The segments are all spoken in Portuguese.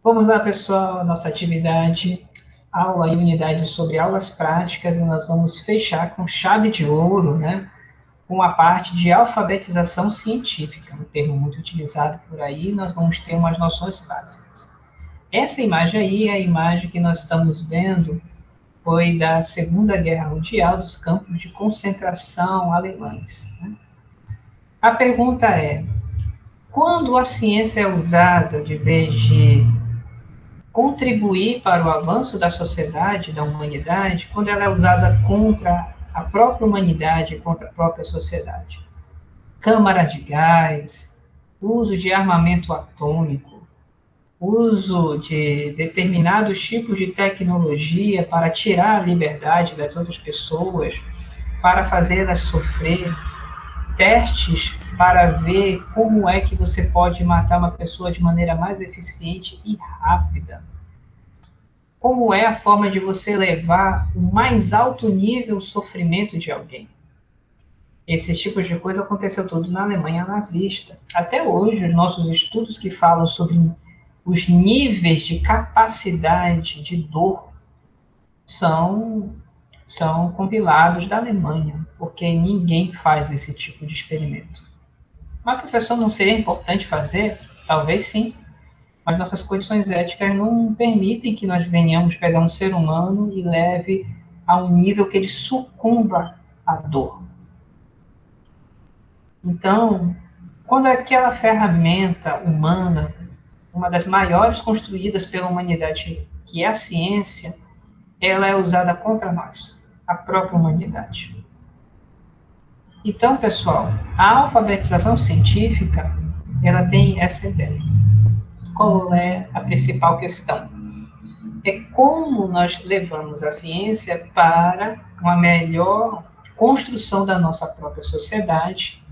Vamos lá, pessoal, nossa atividade, aula e unidade sobre aulas práticas, e nós vamos fechar com chave de ouro, né? Com a parte de alfabetização científica, um termo muito utilizado por aí, nós vamos ter umas noções básicas. Essa imagem aí é a imagem que nós estamos vendo, foi da Segunda Guerra Mundial, dos campos de concentração alemães, né? A pergunta é, quando a ciência é usada de vez de contribuir para o avanço da sociedade, da humanidade, quando ela é usada contra a própria humanidade, contra a própria sociedade? Câmara de gás, uso de armamento atômico, uso de determinados tipos de tecnologia para tirar a liberdade das outras pessoas, para fazê-las sofrer, testes para ver como é que você pode matar uma pessoa de maneira mais eficiente e rápida. Como é a forma de você levar o mais alto nível sofrimento de alguém. Esse tipo de coisa aconteceu tudo na Alemanha nazista. Até hoje, os nossos estudos que falam sobre os níveis de capacidade de dor são compilados da Alemanha, porque ninguém faz esse tipo de experimento. Mas, professor, não seria importante fazer? Talvez sim, mas nossas condições éticas não permitem que nós venhamos pegar um ser humano e leve a um nível que ele sucumba à dor. Então, quando aquela ferramenta humana, uma das maiores construídas pela humanidade, que é a ciência, ela é usada contra nós, a própria humanidade. Então, pessoal, a alfabetização científica, ela tem essa ideia. Qual é a principal questão? É como nós levamos a ciência para uma melhor construção da nossa própria sociedade,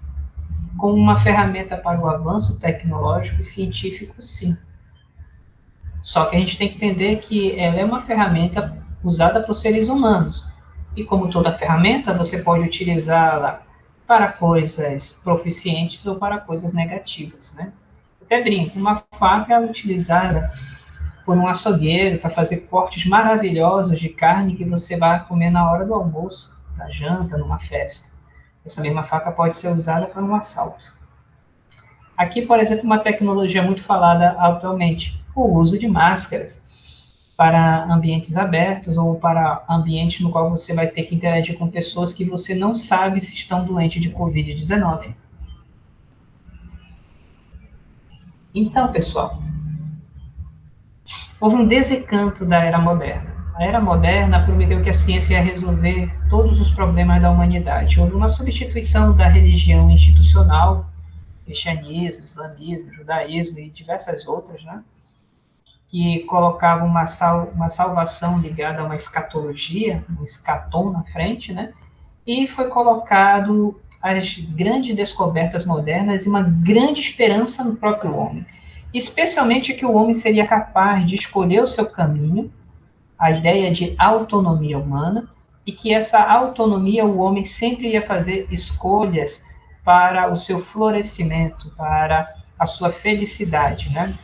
como uma ferramenta para o avanço tecnológico e científico, sim. Só que a gente tem que entender que ela é uma ferramenta usada por seres humanos. E como toda ferramenta, você pode utilizá-la para coisas proficientes ou para coisas negativas, né? Até brinco, uma faca é utilizada por um açougueiro para fazer cortes maravilhosos de carne que você vai comer na hora do almoço, na janta, numa festa. Essa mesma faca pode ser usada para um assalto. Aqui, por exemplo, uma tecnologia muito falada atualmente, o uso de máscaras para ambientes abertos ou para ambientes no qual você vai ter que interagir com pessoas que você não sabe se estão doentes de Covid-19. Então, pessoal, houve um desencanto da era moderna. A era moderna prometeu que a ciência ia resolver todos os problemas da humanidade. Houve uma substituição da religião institucional, cristianismo, islamismo, judaísmo e diversas outras, né? Que colocavam uma salvação ligada a uma escatologia, um escatom na frente, né? E foi colocado as grandes descobertas modernas e uma grande esperança no próprio homem. Especialmente que o homem seria capaz de escolher o seu caminho, a ideia de autonomia humana, e que essa autonomia o homem sempre ia fazer escolhas para o seu florescimento, para a sua felicidade, né?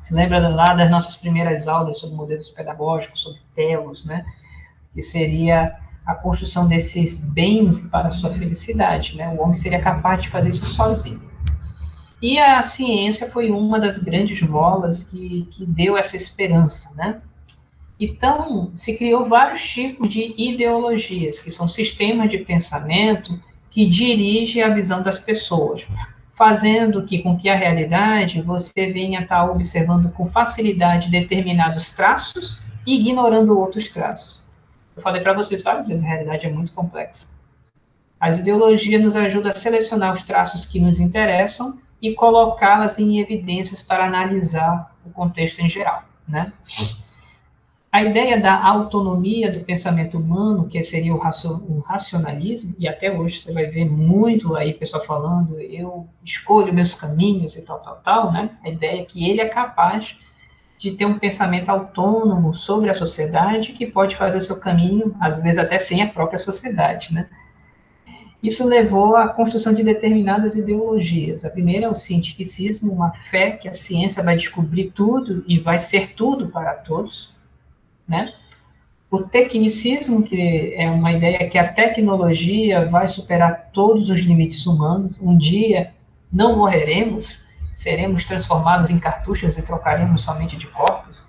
Se lembra lá das nossas primeiras aulas sobre modelos pedagógicos, sobre telos, né? Que seria a construção desses bens para a sua felicidade, né? O homem seria capaz de fazer isso sozinho. E a ciência foi uma das grandes molas que deu essa esperança, né? Então, se criou vários tipos de ideologias, que são sistemas de pensamento que dirigem a visão das pessoas, fazendo com que a realidade você venha estar observando com facilidade determinados traços e ignorando outros traços. Eu falei para vocês várias vezes, a realidade é muito complexa. As ideologias nos ajudam a selecionar os traços que nos interessam e colocá-las em evidências para analisar o contexto em geral, né? A ideia da autonomia do pensamento humano, que seria o racionalismo, e até hoje você vai ver muito aí pessoal falando, eu escolho meus caminhos e tal, né? A ideia é que ele é capaz de ter um pensamento autônomo sobre a sociedade, que pode fazer o seu caminho, às vezes até sem a própria sociedade, né? Isso levou à construção de determinadas ideologias. A primeira é o cientificismo, uma fé que a ciência vai descobrir tudo e vai ser tudo para todos, né? O tecnicismo, que é uma ideia que a tecnologia vai superar todos os limites humanos. Um dia não morreremos, seremos transformados em cartuchos e trocaremos somente de corpos.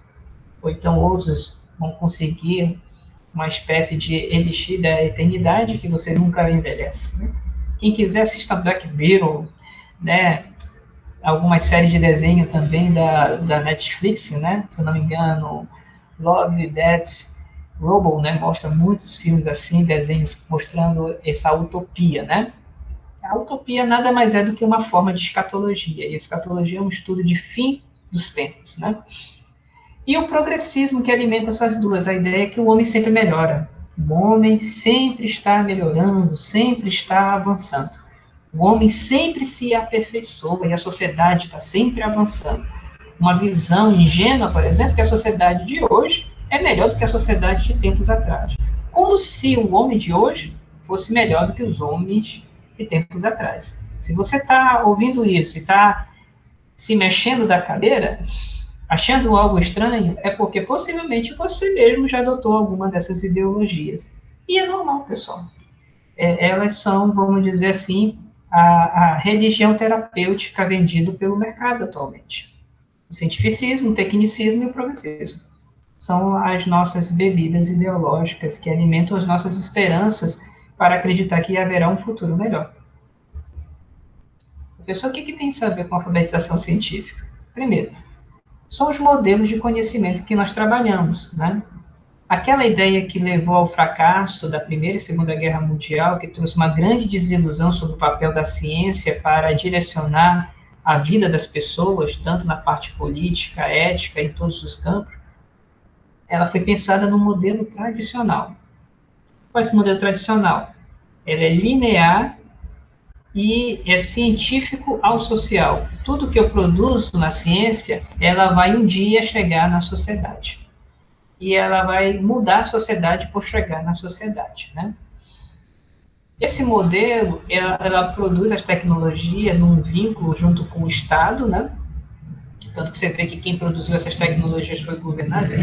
Ou então outros vão conseguir uma espécie de elixir da eternidade que você nunca envelhece. Né? Quem quiser assista Black Mirror, né? Algumas séries de desenho também da Netflix, né? Se não me engano, Love, Death, Robo, né? Mostra muitos filmes assim, desenhos mostrando essa utopia, né? A utopia nada mais é do que uma forma de escatologia, e a escatologia é um estudo de fim dos tempos, né? E o progressismo que alimenta essas duas, a ideia é que o homem sempre melhora. O homem sempre está melhorando, sempre está avançando. O homem sempre se aperfeiçoa e a sociedade está sempre avançando. Uma visão ingênua, por exemplo, que a sociedade de hoje é melhor do que a sociedade de tempos atrás. Como se o homem de hoje fosse melhor do que os homens de tempos atrás. Se você está ouvindo isso e está se mexendo da cadeira, achando algo estranho, é porque possivelmente você mesmo já adotou alguma dessas ideologias. E é normal, pessoal. Elas são, vamos dizer assim, a religião terapêutica vendida pelo mercado atualmente. O cientificismo, o tecnicismo e o progressismo. São as nossas bebidas ideológicas que alimentam as nossas esperanças para acreditar que haverá um futuro melhor. Professor, o que tem a ver com a alfabetização científica? Primeiro, são os modelos de conhecimento que nós trabalhamos, né? Aquela ideia que levou ao fracasso da Primeira e Segunda Guerra Mundial, que trouxe uma grande desilusão sobre o papel da ciência para direcionar a vida das pessoas, tanto na parte política, ética, em todos os campos, ela foi pensada no modelo tradicional. Qual é esse modelo tradicional? Ele é linear e é científico ao social. Tudo que eu produzo na ciência, ela vai um dia chegar na sociedade. E ela vai mudar a sociedade por chegar na sociedade, né? Esse modelo, ela produz as tecnologias num vínculo junto com o Estado, né? Tanto que você vê que quem produziu essas tecnologias foi o governo nazista,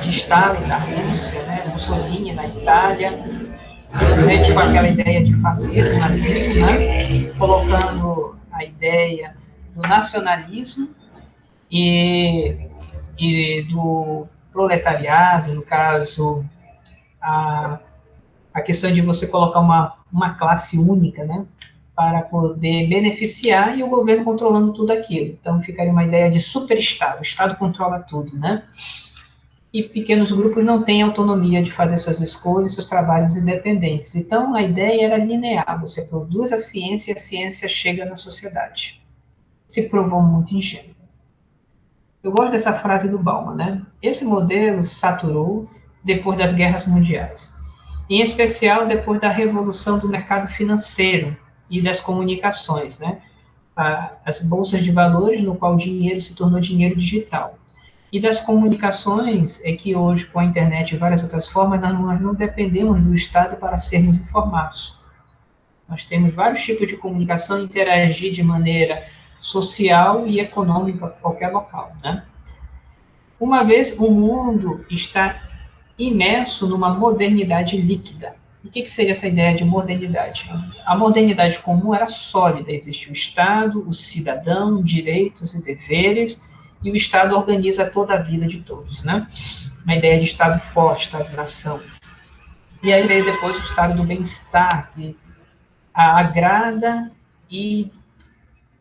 de Stalin na Rússia, né? Mussolini na Itália, presente com aquela ideia de fascismo, nazismo, né? Colocando a ideia do nacionalismo e do proletariado, no caso, a questão de você colocar uma classe única, né? Para poder beneficiar e o governo controlando tudo aquilo. Então, ficaria uma ideia de superestado, o Estado controla tudo, né? E pequenos grupos não têm autonomia de fazer suas escolhas, seus trabalhos independentes. Então, a ideia era linear, você produz a ciência e a ciência chega na sociedade. Se provou muito ingênuo. Eu gosto dessa frase do Bauman, né? Esse modelo saturou depois das guerras mundiais, em especial depois da revolução do mercado financeiro e das comunicações, né? As bolsas de valores, no qual o dinheiro se tornou dinheiro digital. E das comunicações, é que hoje, com a internet e várias outras formas, nós não dependemos do Estado para sermos informados. Nós temos vários tipos de comunicação, interagir de maneira social e econômica em qualquer local, né? Uma vez o mundo está imerso numa modernidade líquida. E o que seria essa ideia de modernidade? A modernidade comum era sólida, existe o Estado, o cidadão, direitos e deveres, e o Estado organiza toda a vida de todos, né? Uma ideia de Estado forte, Estado-nação. E aí veio depois o Estado do bem-estar, que agrada e,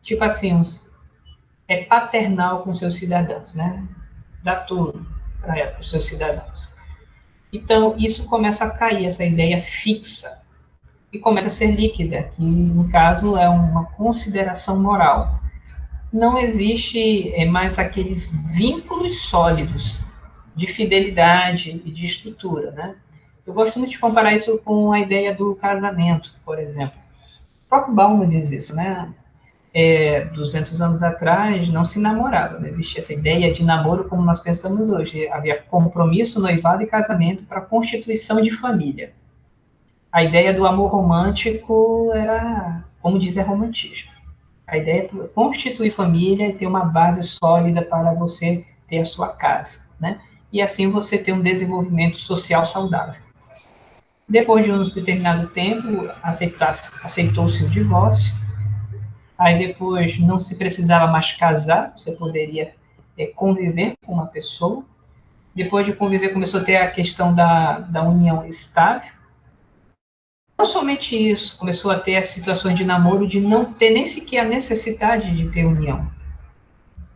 tipo assim, é paternal com seus cidadãos, né? Dá tudo para os seus cidadãos. Então, isso começa a cair, essa ideia fixa, e começa a ser líquida, que, no caso, é uma consideração moral. Não existe mais aqueles vínculos sólidos de fidelidade e de estrutura, né? Eu gosto muito de comparar isso com a ideia do casamento, por exemplo. O próprio Bauman diz isso, né? 200 anos atrás não se namorava, não existia essa ideia de namoro como nós pensamos hoje. Havia compromisso, noivado e casamento para a constituição de família. A ideia do amor romântico era, como diz, é romantismo. A ideia é constituir família e ter uma base sólida para você ter a sua casa, né? E assim você ter um desenvolvimento social saudável. Depois de um determinado tempo, aceitou-se o divórcio. Aí depois não se precisava mais casar, você poderia conviver com uma pessoa. Depois de conviver, começou a ter a questão da união estável. Não somente isso, começou a ter as situações de namoro de não ter nem sequer a necessidade de ter união.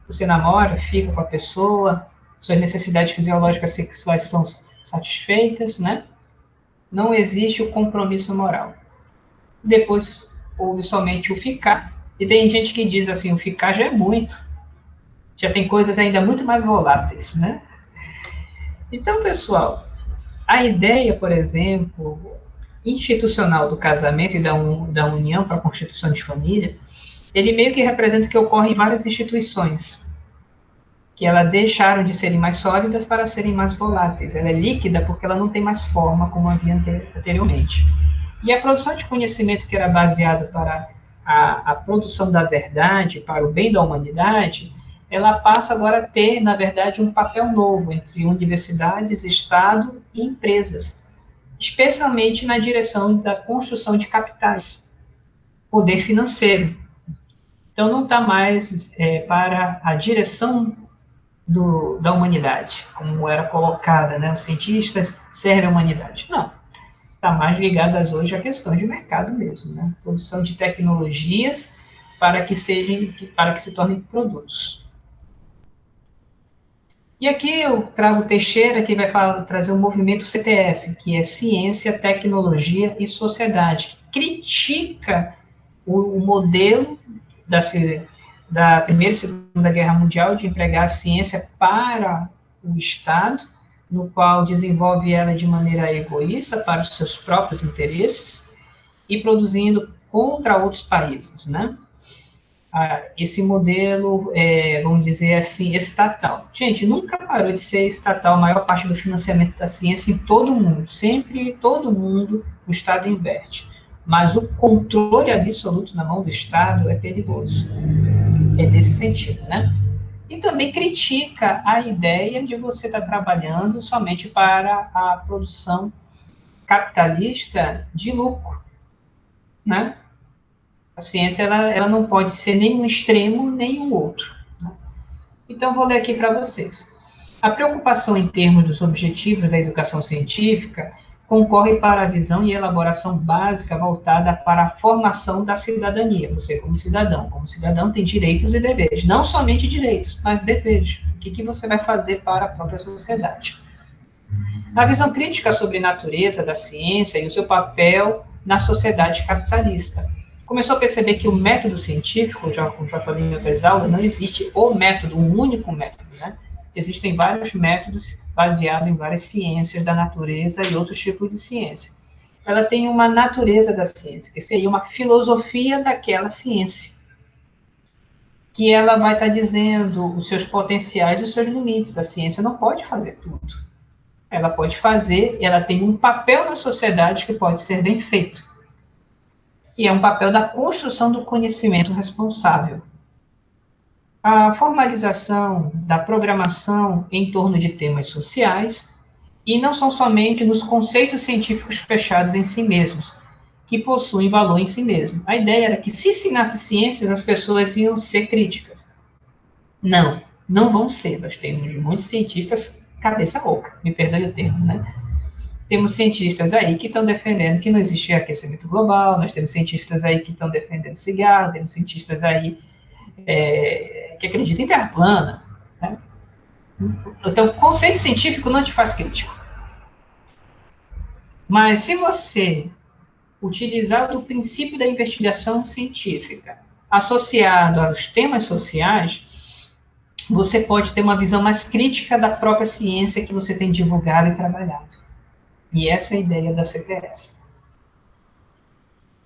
Você namora, fica com a pessoa, suas necessidades fisiológicas sexuais são satisfeitas, né? Não existe o compromisso moral. Depois houve somente o ficar, e tem gente que diz assim, o ficar já é muito, já tem coisas ainda muito mais voláteis, né? Então, pessoal, a ideia, por exemplo, institucional do casamento e da união para a constituição de família, ele meio que representa o que ocorre em várias instituições, que elas deixaram de serem mais sólidas para serem mais voláteis. Ela é líquida porque ela não tem mais forma como havia anteriormente. E a produção de conhecimento que era baseado para a produção da verdade, para o bem da humanidade, ela passa agora a ter, na verdade, um papel novo entre universidades, Estado e empresas, especialmente na direção da construção de capitais, poder financeiro. Então, não está mais para a direção da humanidade, como era colocada, né? Os cientistas servem a humanidade. Não, está mais ligadas hoje a questões de mercado mesmo, né? Produção de tecnologias para que se tornem produtos. E aqui eu trago o Teixeira, que vai trazer o movimento CTS, que é Ciência, Tecnologia e Sociedade, que critica o modelo da Primeira e Segunda Guerra Mundial de empregar a ciência para o Estado, no qual desenvolve ela de maneira egoísta para os seus próprios interesses e produzindo contra outros países, né? Esse modelo, vamos dizer assim, estatal. Gente, nunca parou de ser estatal a maior parte do financiamento da ciência em todo o mundo. Sempre, todo mundo, o Estado inverte. Mas o controle absoluto na mão do Estado é perigoso. É nesse sentido, né? E também critica a ideia de você estar trabalhando somente para a produção capitalista de lucro, né? A ciência ela não pode ser nem um extremo, nem um outro. Né? Então, vou ler aqui para vocês. A preocupação em termos dos objetivos da educação científica concorre para a visão e elaboração básica voltada para a formação da cidadania. Você, como cidadão tem direitos e deveres. Não somente direitos, mas deveres. O que você vai fazer para a própria sociedade? A visão crítica sobre a natureza da ciência e o seu papel na sociedade capitalista. Começou a perceber que o método científico, como já falei em outras aulas, não existe o método, um único método, né? Existem vários métodos baseados em várias ciências da natureza e outros tipos de ciência. Ela tem uma natureza da ciência, que seria uma filosofia daquela ciência, que ela vai estar dizendo os seus potenciais e os seus limites. A ciência não pode fazer tudo. Ela pode fazer, ela tem um papel na sociedade que pode ser bem feito. E é um papel da construção do conhecimento responsável. A formalização da programação em torno de temas sociais, e não são somente nos conceitos científicos fechados em si mesmos, que possuem valor em si mesmo. A ideia era que, se ensinasse ciências, as pessoas iam ser críticas. Não, não vão ser. Nós temos muitos cientistas cabeça oca, me perdoe o termo, né? Temos cientistas aí que estão defendendo que não existe aquecimento global, nós temos cientistas aí que estão defendendo cigarro, temos cientistas aí que acreditam em terra plana. Né? Então, o conceito científico não te faz crítico. Mas se você utilizar o princípio da investigação científica associado aos temas sociais, você pode ter uma visão mais crítica da própria ciência que você tem divulgado e trabalhado. E essa é a ideia da CTS.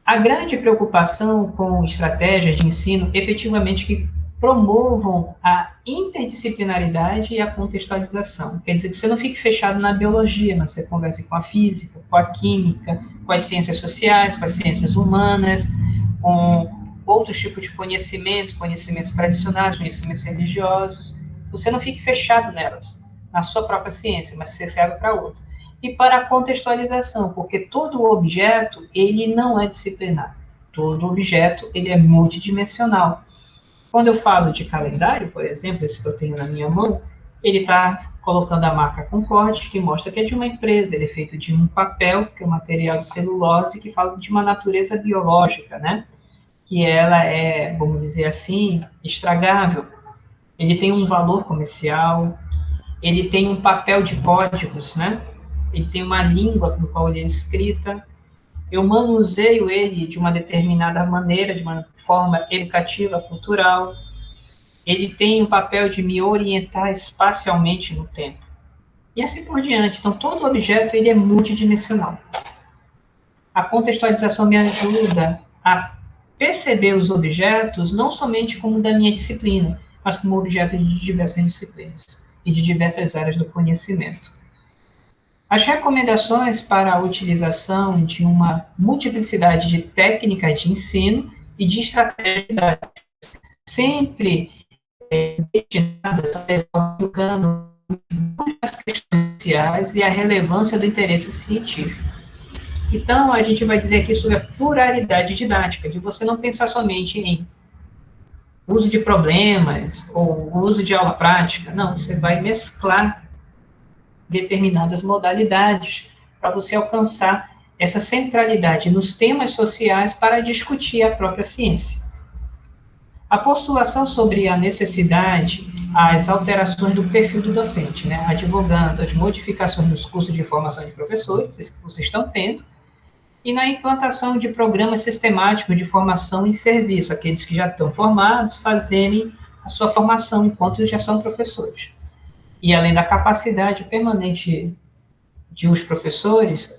A grande preocupação com estratégias de ensino, efetivamente, que promovam a interdisciplinaridade e a contextualização. Quer dizer que você não fique fechado na biologia, mas você converse com a física, com a química, com as ciências sociais, com as ciências humanas, com outros tipos de conhecimento, conhecimentos tradicionais, conhecimentos religiosos. Você não fique fechado nelas, na sua própria ciência, mas você se abre para outra. E para a contextualização, porque todo objeto, ele não é disciplinar. Todo objeto, ele é multidimensional. Quando eu falo de calendário, por exemplo, esse que eu tenho na minha mão, ele está colocando a marca Concorde, que mostra que é de uma empresa, ele é feito de um papel, que é um material de celulose, que fala de uma natureza biológica, né? Que ela é, vamos dizer assim, estragável. Ele tem um valor comercial, ele tem um papel de códigos, né? Ele tem uma língua com qual ele é escrita. Eu manuseio ele de uma determinada maneira, de uma forma educativa, cultural. Ele tem o papel de me orientar espacialmente no tempo. E assim por diante. Então, todo objeto ele é multidimensional. A contextualização me ajuda a perceber os objetos não somente como da minha disciplina, mas como objetos de diversas disciplinas e de diversas áreas do conhecimento. As recomendações para a utilização de uma multiplicidade de técnicas de ensino e de estratégias sempre destinadas a educando as questões sociais e a relevância do interesse científico. Então, a gente vai dizer aqui sobre a pluralidade didática, de você não pensar somente em uso de problemas ou uso de aula prática. Não, você vai mesclar determinadas modalidades para você alcançar essa centralidade nos temas sociais para discutir a própria ciência. A postulação sobre a necessidade, as alterações do perfil do docente, né, advogando as modificações nos cursos de formação de professores, esses que vocês estão tendo, e na implantação de programas sistemáticos de formação em serviço, aqueles que já estão formados fazerem a sua formação enquanto já são professores. E além da capacidade permanente de os professores,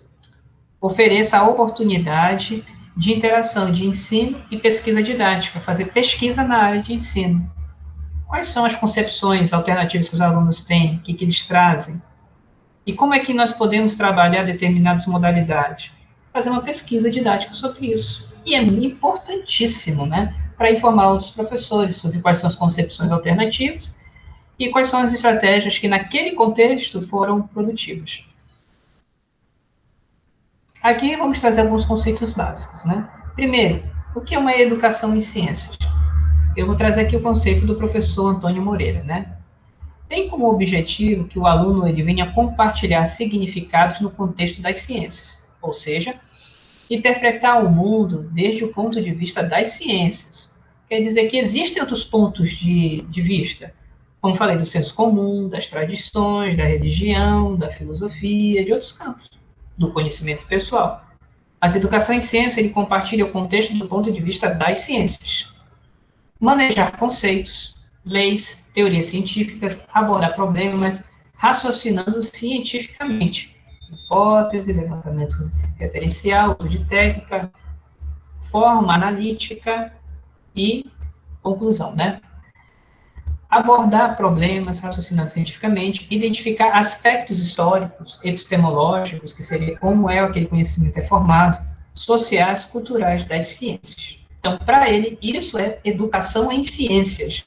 ofereça a oportunidade de interação de ensino e pesquisa didática, fazer pesquisa na área de ensino. Quais são as concepções alternativas que os alunos têm, o que eles trazem? E como é que nós podemos trabalhar determinadas modalidades? Fazer uma pesquisa didática sobre isso. E é importantíssimo, né, para informar outros professores sobre quais são as concepções alternativas e quais são as estratégias que naquele contexto foram produtivas. Aqui vamos trazer alguns conceitos básicos, né? Primeiro, o que é uma educação em ciências? Eu vou trazer aqui o conceito do professor Antônio Moreira, né? Tem como objetivo que o aluno ele venha compartilhar significados no contexto das ciências, ou seja, interpretar o mundo desde o ponto de vista das ciências. Quer dizer que existem outros pontos de vista, como falei, do senso comum, das tradições, da religião, da filosofia, de outros campos, do conhecimento pessoal. Mas a educação em ciência, ele compartilha o contexto do ponto de vista das ciências. Manejar conceitos, leis, teorias científicas, abordar problemas, raciocinando cientificamente. Hipótese, levantamento referencial, uso de técnica, forma analítica e conclusão, né? Abordar problemas, raciocinando cientificamente, identificar aspectos históricos, epistemológicos, que seria como é aquele conhecimento é formado, sociais, culturais das ciências. Então, para ele, isso é educação em ciências.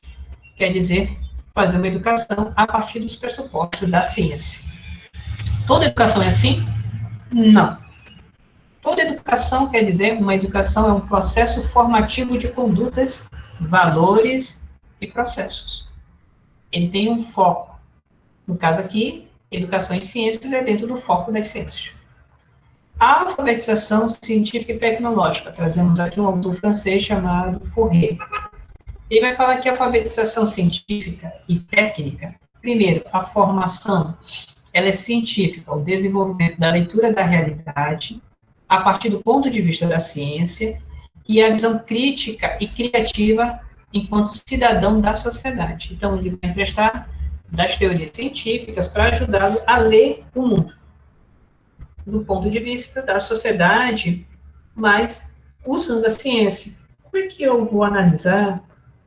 Quer dizer, fazer uma educação a partir dos pressupostos da ciência. Toda educação é assim? Não. Toda educação quer dizer, uma educação é um processo formativo de condutas, valores e processos. Ele tem um foco. No caso aqui, educação em ciências é dentro do foco das ciências. A alfabetização científica e tecnológica. Trazemos aqui um autor francês chamado Fourier. Ele vai falar que a alfabetização científica e técnica, primeiro, a formação, ela é científica, o desenvolvimento da leitura da realidade, a partir do ponto de vista da ciência, e a visão crítica e criativa enquanto cidadão da sociedade. Então, ele vai emprestar das teorias científicas para ajudá-lo a ler o mundo, do ponto de vista da sociedade, mas usando a ciência. Como é que eu vou analisar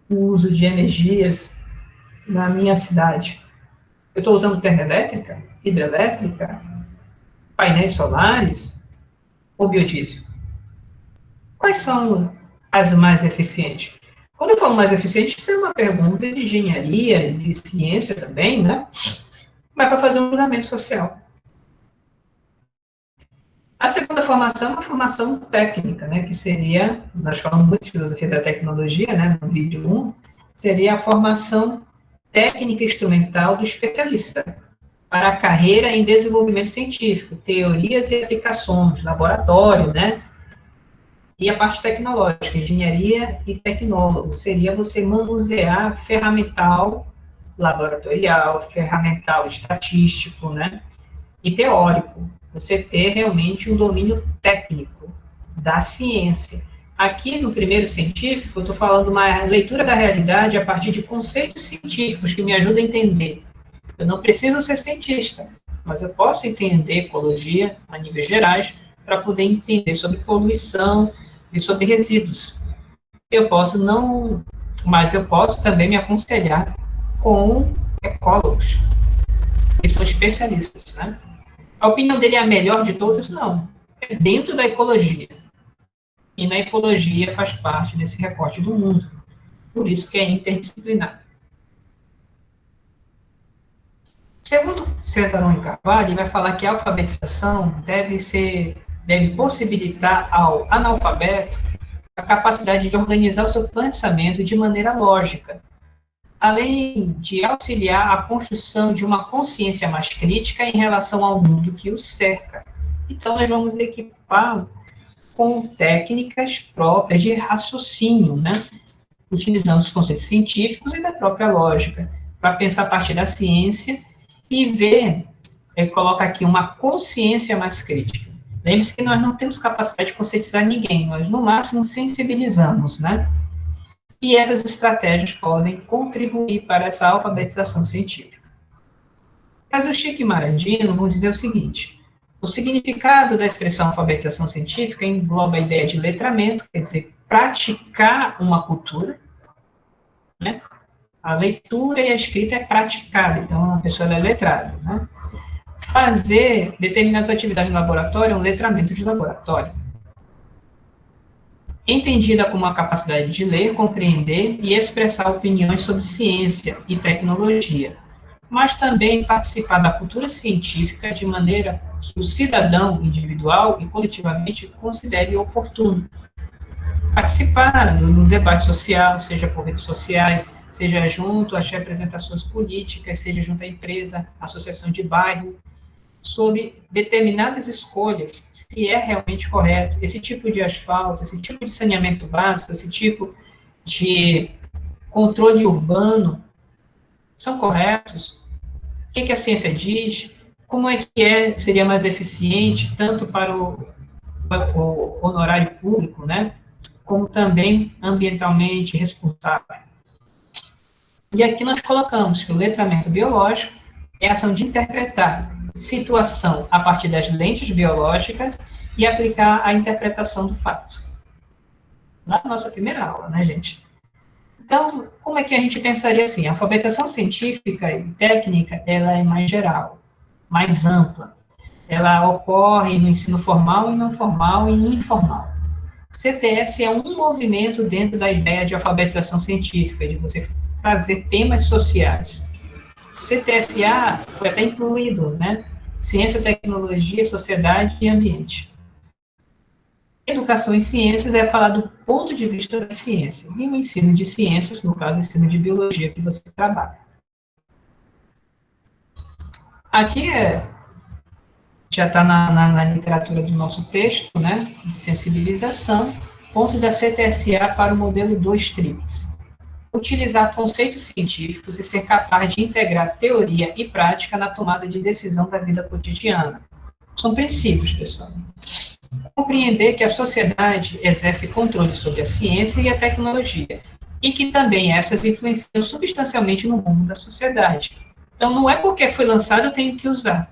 o uso de energias na minha cidade, eu estou usando termoelétrica, hidrelétrica, painéis solares ou biodiesel? Quais são as mais eficientes? Quando eu falo mais eficiente, isso é uma pergunta de engenharia, de ciência também, né? Mas para fazer um julgamento social. A segunda formação é uma formação técnica, né? Que seria, nós falamos muito de filosofia da tecnologia, né? No vídeo 1, seria a formação técnica instrumental do especialista para a carreira em desenvolvimento científico, teorias e aplicações, laboratório, né? E a parte tecnológica, engenharia e tecnólogo, seria você manusear ferramental laboratorial, ferramental estatístico, né? E teórico. Você ter realmente um domínio técnico da ciência. Aqui no primeiro científico, eu estou falando uma leitura da realidade a partir de conceitos científicos que me ajudam a entender. Eu não preciso ser cientista, mas eu posso entender ecologia a níveis gerais para poder entender sobre poluição e sobre resíduos. Eu posso não, mas eu posso também me aconselhar com ecólogos, que são especialistas, né? A opinião dele é a melhor de todas? Não. É dentro da ecologia. E na ecologia faz parte desse recorte do mundo. Por isso que é interdisciplinar. Segundo César Ônio Carvalho, ele vai falar que a alfabetização deve possibilitar ao analfabeto a capacidade de organizar o seu pensamento de maneira lógica, além de auxiliar a construção de uma consciência mais crítica em relação ao mundo que o cerca. Então, nós vamos equipar com técnicas próprias de raciocínio, né? Utilizando os conceitos científicos e da própria lógica, para pensar a partir da ciência e ver, coloca aqui, uma consciência mais crítica. Lembre-se que nós não temos capacidade de conscientizar ninguém, nós, no máximo, sensibilizamos, né? E essas estratégias podem contribuir para essa alfabetização científica. Mas o Chico e Marandino vão dizer o seguinte: o significado da expressão alfabetização científica engloba a ideia de letramento, quer dizer, praticar uma cultura, né? A leitura e a escrita é praticada, então a pessoa é letrada, né? Fazer determinadas atividades no laboratório é um letramento de laboratório. Entendida como a capacidade de ler, compreender e expressar opiniões sobre ciência e tecnologia, mas também participar da cultura científica de maneira que o cidadão individual e coletivamente considere oportuno. Participar no debate social, seja por redes sociais, seja junto às representações políticas, seja junto à empresa, associação de bairro, sobre determinadas escolhas, se é realmente correto, esse tipo de asfalto, esse tipo de saneamento básico, esse tipo de controle urbano, são corretos? O que a ciência diz? Como é que seria mais eficiente, tanto para o honorário público, né, como também ambientalmente responsável? E aqui nós colocamos que o letramento biológico é a ação de interpretar situação a partir das lentes biológicas e aplicar a interpretação do fato. Na nossa primeira aula, né, gente? Então, como é que a gente pensaria assim? A alfabetização científica e técnica, ela é mais geral, mais ampla. Ela ocorre no ensino formal e não formal e informal. CTS é um movimento dentro da ideia de alfabetização científica, de você trazer temas sociais. CTSA foi até incluído, né? Ciência, tecnologia, sociedade e ambiente. Educação em ciências é falar do ponto de vista das ciências, e o ensino de ciências, no caso, o ensino de biologia que você trabalha. Aqui já está na literatura do nosso texto, né? De sensibilização, ponto da CTSA para o modelo 2 tríplice. Utilizar conceitos científicos e ser capaz de integrar teoria e prática na tomada de decisão da vida cotidiana. São princípios, pessoal. Compreender que a sociedade exerce controle sobre a ciência e a tecnologia, e que também essas influenciam substancialmente no mundo da sociedade. Então, não é porque foi lançado eu tenho que usar.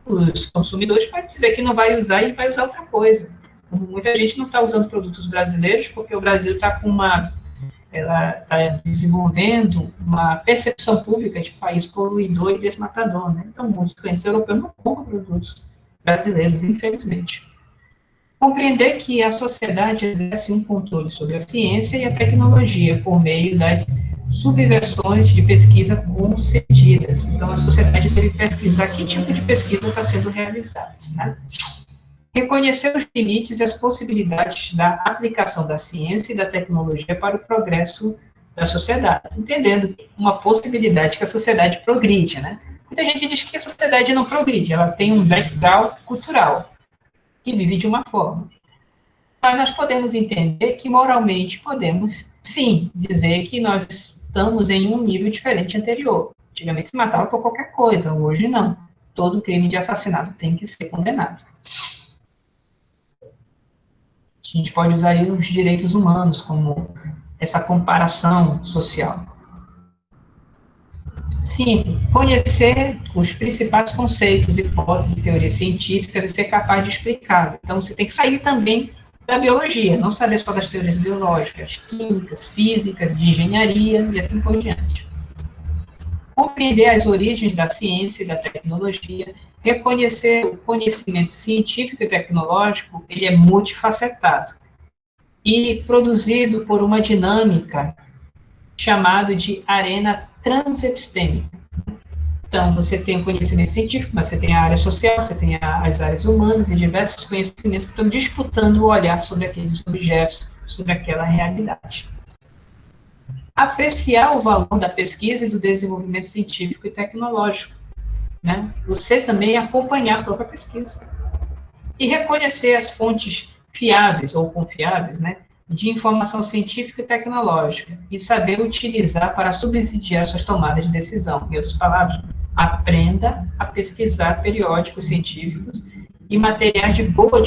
Os consumidores podem dizer que não vai usar e vai usar outra coisa. Muita gente não está usando produtos brasileiros porque o Brasil está com uma ela está desenvolvendo uma percepção pública de país poluidor e desmatador, né? Então, muitos clientes europeus não compram produtos brasileiros, infelizmente. Compreender que a sociedade exerce um controle sobre a ciência e a tecnologia por meio das subversões de pesquisa concedidas. Então, a sociedade deve pesquisar que tipo de pesquisa está sendo realizada, né? Reconhecer os limites e as possibilidades da aplicação da ciência e da tecnologia para o progresso da sociedade, entendendo uma possibilidade que a sociedade progride, né? Muita gente diz que a sociedade não progride, ela tem um background cultural, que vive de uma forma. Mas nós podemos entender que moralmente podemos, sim, dizer que nós estamos em um nível diferente anterior. Antigamente se matava por qualquer coisa, hoje não. Todo crime de assassinato tem que ser condenado. A gente pode usar aí os direitos humanos como essa comparação social. Sim, conhecer os principais conceitos, hipóteses e teorias científicas e ser capaz de explicar. Então, você tem que sair também da biologia, não saber só das teorias biológicas, químicas, físicas, de engenharia e assim por diante. Compreender as origens da ciência e da tecnologia, reconhecer o conhecimento científico e tecnológico, ele é multifacetado e produzido por uma dinâmica chamada de arena transepistêmica. Então, você tem o conhecimento científico, mas você tem a área social, você tem as áreas humanas e diversos conhecimentos que estão disputando o olhar sobre aqueles objetos, sobre aquela realidade. Apreciar o valor da pesquisa e do desenvolvimento científico e tecnológico, né? Você também acompanhar a própria pesquisa. E reconhecer as fontes fiáveis ou confiáveis, né, de informação científica e tecnológica, e saber utilizar para subsidiar suas tomadas de decisão. Em outras palavras, aprenda a pesquisar periódicos científicos e materiais de boa